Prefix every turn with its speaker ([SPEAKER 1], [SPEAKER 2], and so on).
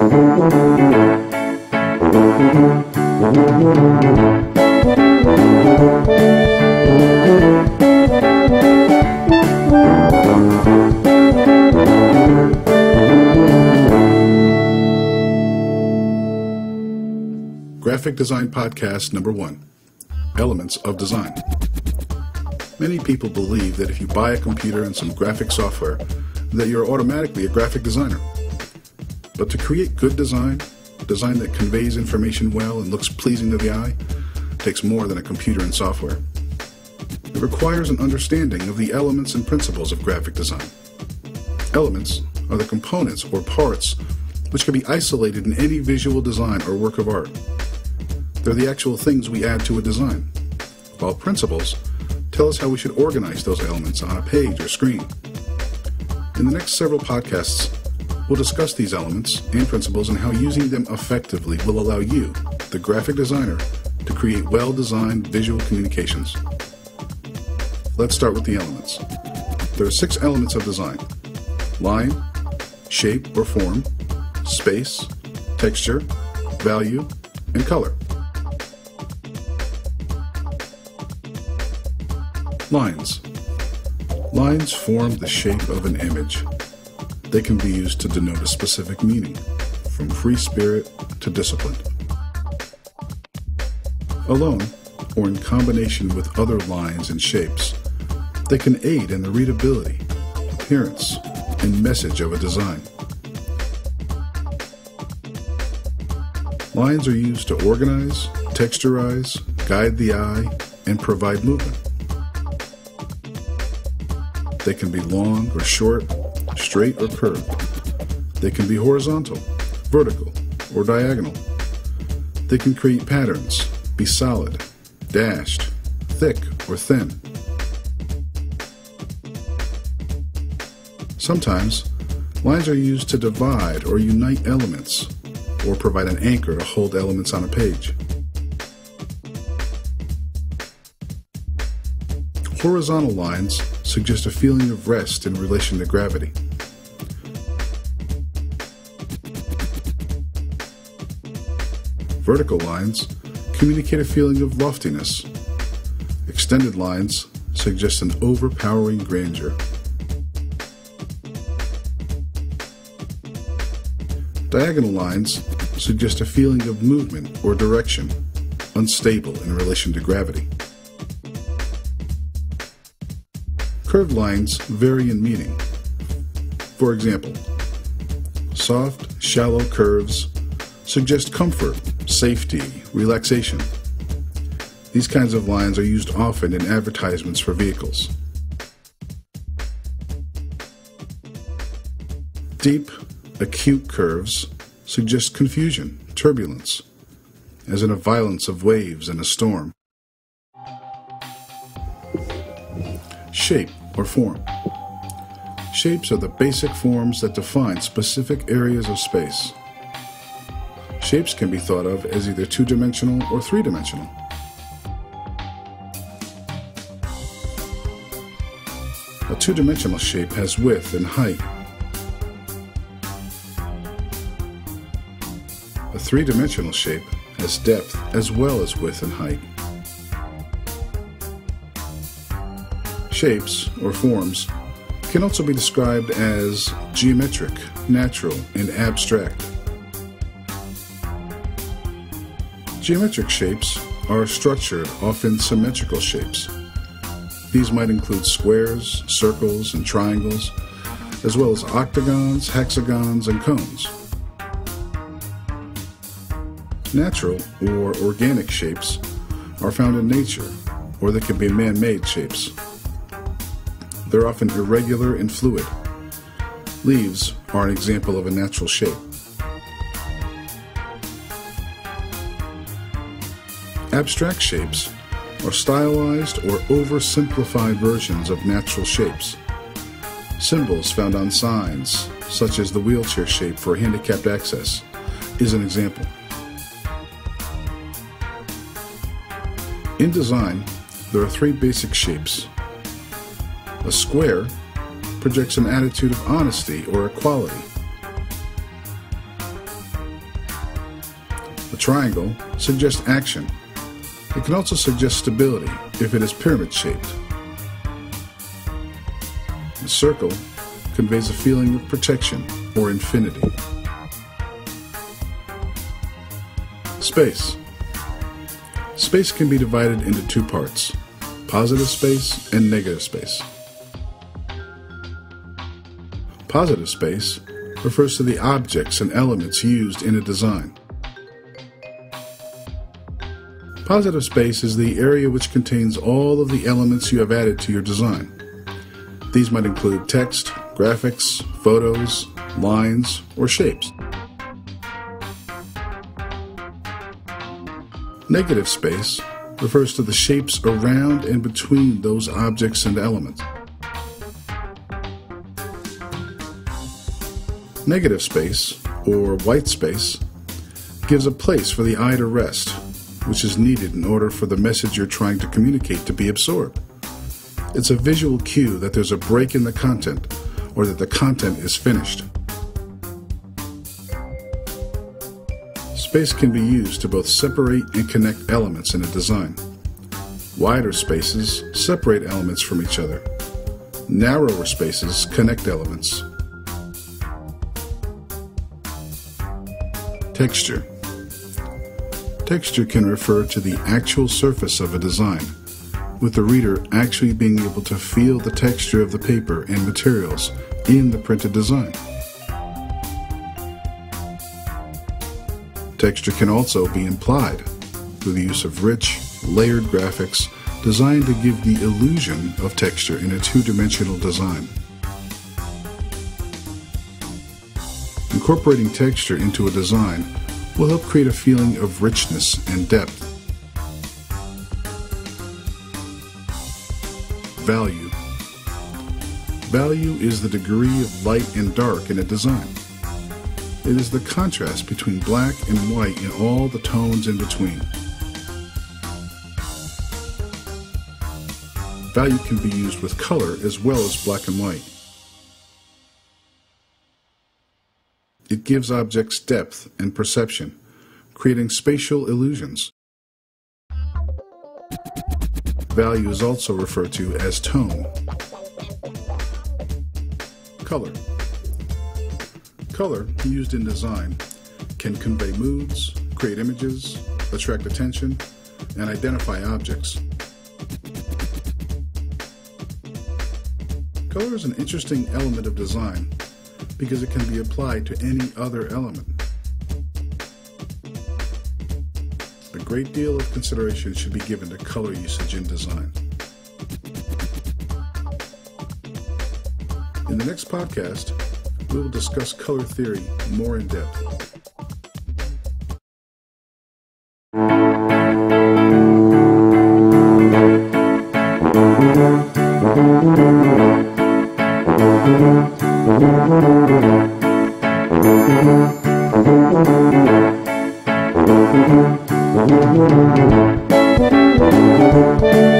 [SPEAKER 1] Graphic Design Podcast number 1, Elements of Design. Many people believe that if you buy a computer and some graphic software, that you're automatically a graphic designer. But to create good design that conveys information well and looks pleasing to the eye, takes more than a computer and software. It requires an understanding of the elements and principles of graphic design. Elements are the components or parts which can be isolated in any visual design or work of art. They're the actual things we add to a design, while principles tell us how we should organize those elements on a page or screen. In the next several podcasts, we'll discuss these elements and principles and how using them effectively will allow you, the graphic designer, to create well-designed visual communications. Let's start with the elements. There are 6 elements of design: line, shape or form, space, texture, value, and color. Lines. Lines form the shape of an image. They can be used to denote a specific meaning, from free spirit to discipline. Alone, or in combination with other lines and shapes, they can aid in the readability, appearance, and message of a design. Lines are used to organize, texturize, guide the eye, and provide movement. They can be long or short, straight or curved. They can be horizontal, vertical, or diagonal. They can create patterns, be solid, dashed, thick, or thin. Sometimes, lines are used to divide or unite elements, or provide an anchor to hold elements on a page. Horizontal lines suggest a feeling of rest in relation to gravity. Vertical lines communicate a feeling of loftiness. Extended lines suggest an overpowering grandeur. Diagonal lines suggest a feeling of movement or direction, unstable in relation to gravity. Curved lines vary in meaning. For example, soft, shallow curves suggest comfort, safety, relaxation. These kinds of lines are used often in advertisements for vehicles. Deep, acute curves suggest confusion, turbulence, as in a violence of waves in a storm. Shape or form. Shapes are the basic forms that define specific areas of space. Shapes can be thought of as either two-dimensional or three-dimensional. A two-dimensional shape has width and height. A three-dimensional shape has depth as well as width and height. Shapes, or forms, can also be described as geometric, natural, and abstract. Geometric shapes are structured, often symmetrical shapes. These might include squares, circles, and triangles, as well as octagons, hexagons, and cones. Natural or organic shapes are found in nature, or they can be man-made shapes. They're often irregular and fluid. Leaves are an example of a natural shape. Abstract shapes are stylized or oversimplified versions of natural shapes. Symbols found on signs, such as the wheelchair shape for handicapped access, is an example. In design, there are 3 basic shapes. A square projects an attitude of honesty or equality. A triangle suggests action. It can also suggest stability if it is pyramid-shaped. A circle conveys a feeling of protection or infinity. Space. Space can be divided into two parts: positive space and negative space. Positive space refers to the objects and elements used in a design. Positive space is the area which contains all of the elements you have added to your design. These might include text, graphics, photos, lines, or shapes. Negative space refers to the shapes around and between those objects and elements. Negative space, or white space, gives a place for the eye to rest, which is needed in order for the message you're trying to communicate to be absorbed. It's a visual cue that there's a break in the content, or that the content is finished. Space can be used to both separate and connect elements in a design. Wider spaces separate elements from each other. Narrower spaces connect elements. Texture. Texture can refer to the actual surface of a design, with the reader actually being able to feel the texture of the paper and materials in the printed design. Texture can also be implied through the use of rich, layered graphics designed to give the illusion of texture in a two-dimensional design. Incorporating texture into a design will help create a feeling of richness and depth. Value. Value is the degree of light and dark in a design. It is the contrast between black and white and all the tones in between. Value can be used with color as well as black and white. It gives objects depth and perception, creating spatial illusions. Value is also referred to as tone. Color. Color, used in design, can convey moods, create images, attract attention, and identify objects. Color is an interesting element of design because it can be applied to any other element. A great deal of consideration should be given to color usage in design. In the next podcast, we will discuss color theory more in depth.
[SPEAKER 2] Thank you.